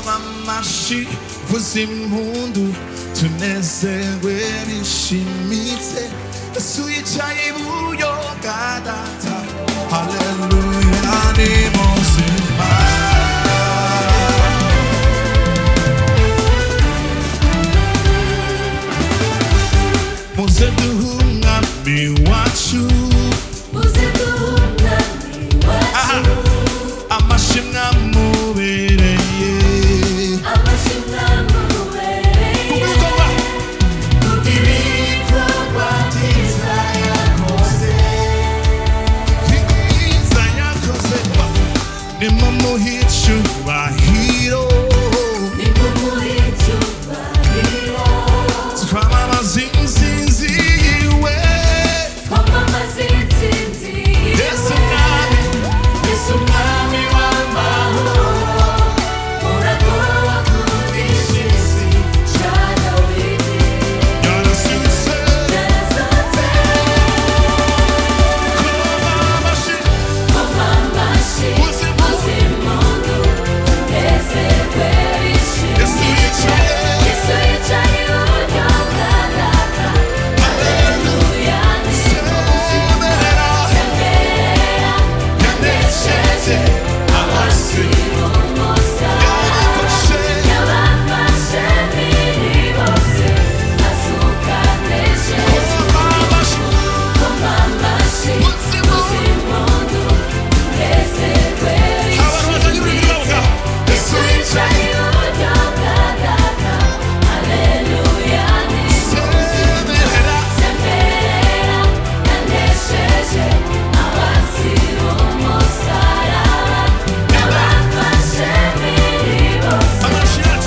amashi vuzimundu tunezerwe bishimitse Yesu yicaye iburyo bwa data Haleluya ni muzima Muze duhumwami wacu Muze duhumwami wacu Amashimwe amubereye Amashimwe amubereye Kubw'ibikorwa byiza yakoze Byiza yakoze Nimumuhe icyubahiro Nimumuhe icyubahiro Twamamaze insinzi yiwe Twamamaze insinzi yiwe Yesu mwami Yesu mwami w'amahoro Urakoze wakundisha isi cya Dawidi Yarasutse Yarasutse Koma amashyi Uzimundu Nezerwe bishimye Yesu yicaye Yesu yicaye iburyo bwa data Haleluya ni muzima Semerera yanesheje abasi umusaraba Yabafashe mpiri bose Azuka anesheje Koma amashyi Uzimundu Nezerwe bishimye Yesu yicaye iburyo bwa data Haleluya ni muzima Semerera yanesheje abasi umusaraba Yabafashe mpiri bose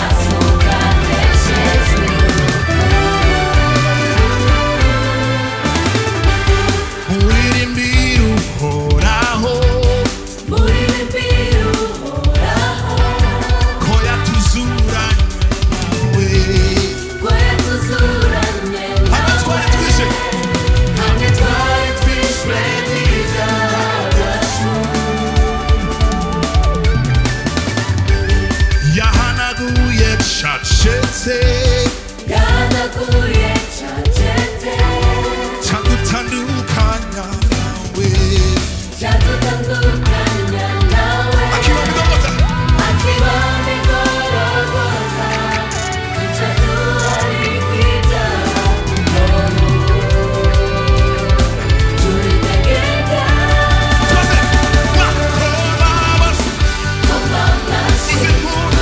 Azuka anesheje Muririmbire uhoraho Muririmbire uhoraho Ko yatuzuranye nawe Ko yatuzuranye nawe Hamwe twari twishwe n'ibyaha byacu Yahanaguye cacetse Yahanaguye cacetse Cyadutandukanya nawe Cyadutandukanya nawe Akiba migorogota Icaduhari kw'ibyaha none turitegeka Koma amashyi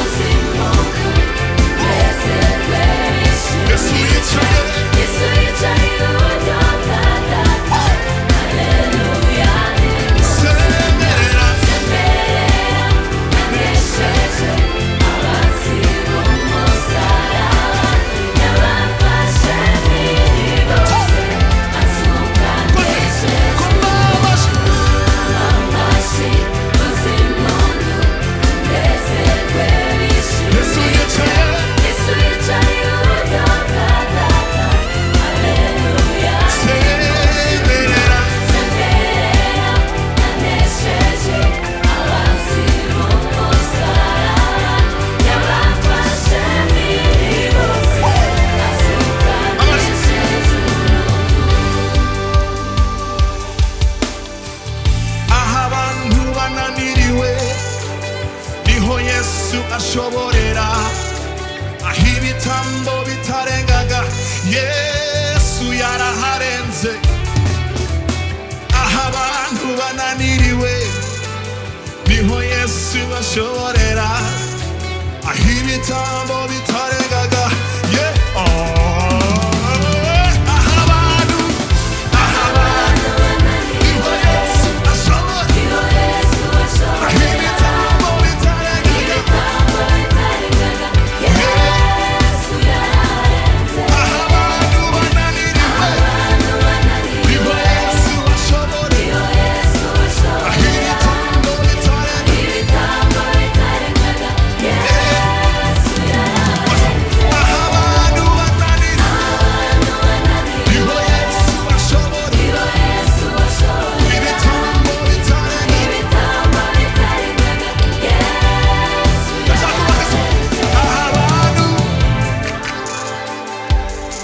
Uzimundu Nezerwe bishimye Yesu yicaye iburyo bwa data Haleluya ni muzima Semerera yanesheje abasi umusaraba Yabafashe mpiri bose Azuka anesheje Koma amashyi Uzimundu Nezerwe bishimye Yesu yicaye iburyo bwa data Haleluya ni muzima Semerera yanesheje abasi umusaraba Yabafashe mpiri bose Azuka anesheje Aho abantu bananiriwe niho Yesu ashoborera Aho ibitambo bitarengaga Yesu yaraharenze Aho abantu bananiriwe niho Yesu ashoborera Aho ibitambo bitarengaga Aho abantu niho Yesu ashobora Aho ibitambo bitarengaga Yesu yarenze Aho abantu bananiriwe niho Yesu ashobora Aho ibitambo bitarengaga Yesu yarenze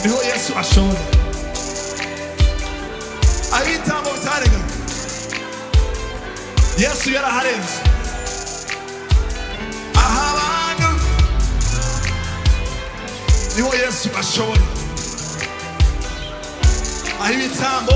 niho Yesu ashobora. Aho ibitambo bitarengaga Yesu yaraharenze. Aha abantu niho Yesu ashobora. Aho ibitambo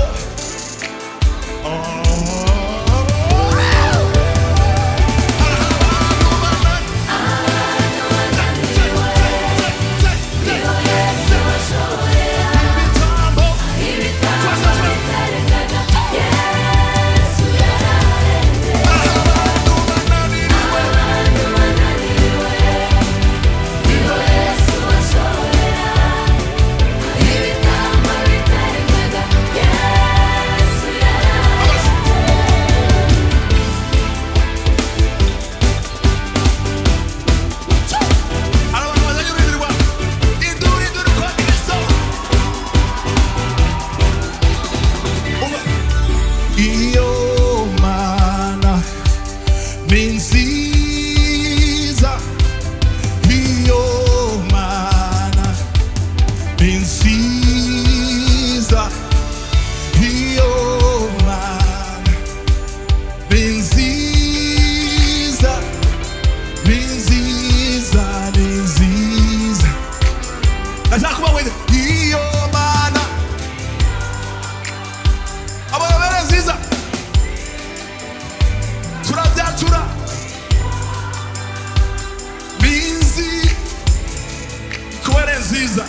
nziza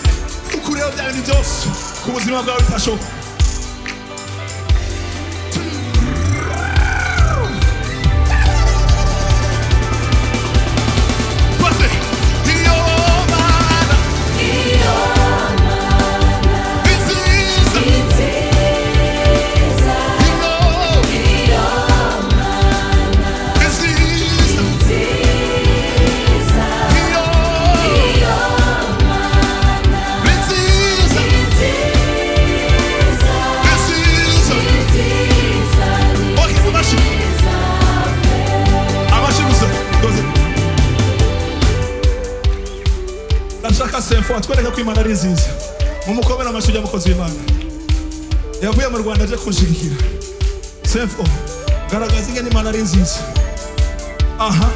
ukureho bya bintu byose ku buzima bwawe bitashoboka. Symphorien twereka ko Imana ari nziza. Mumukomera amashyi y'abakozi b'Imana. Yavuye mu Rwanda aje kunshigikira. Symphorien garagaza ingene Imana ari nziza. Aha.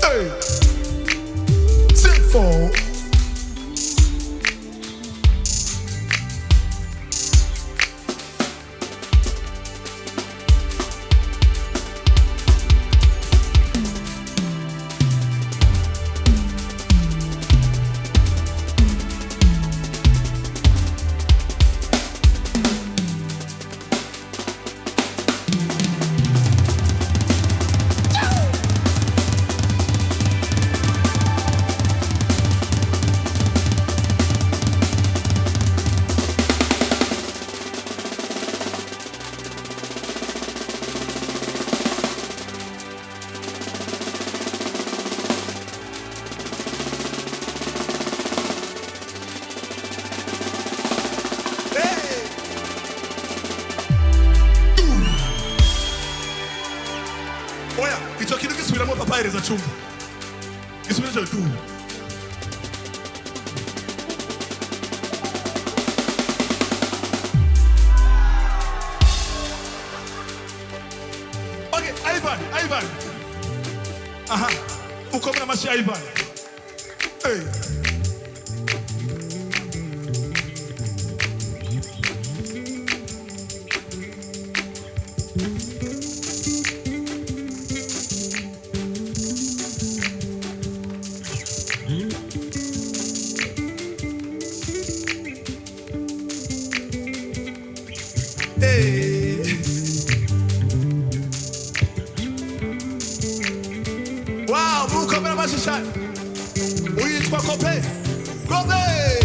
Hey. Symphorien. Oya, icyo kintu gisubiramo papa hereza cyumba. Gisubira cyo tu. Okay, Yvan. Aha. Ukomera amashyi Yvan. Hey. Wow, vous comme la magicienne. Oui, trois Copain. Copain.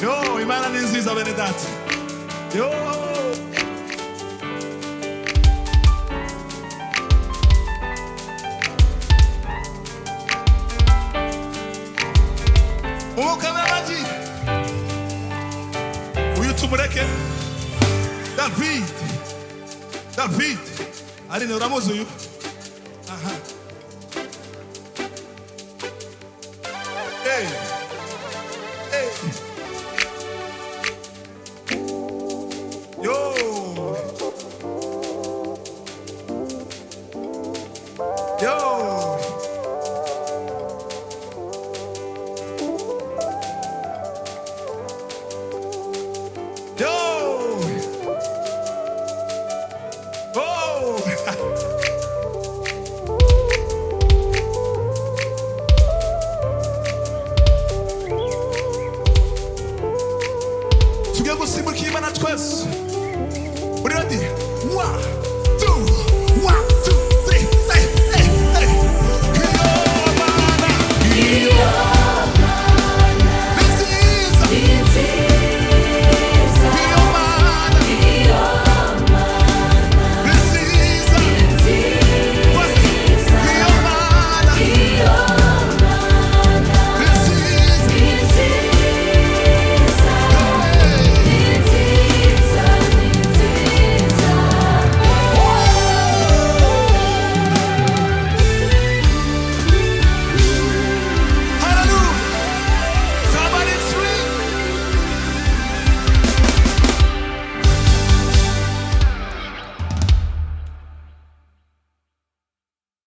Yo, Imana nziza Benedat. Yo. Tumureke David ari ne uramuzi uyu aha hey yo tugiye gusimbuka Imana twese. Uri ready? 1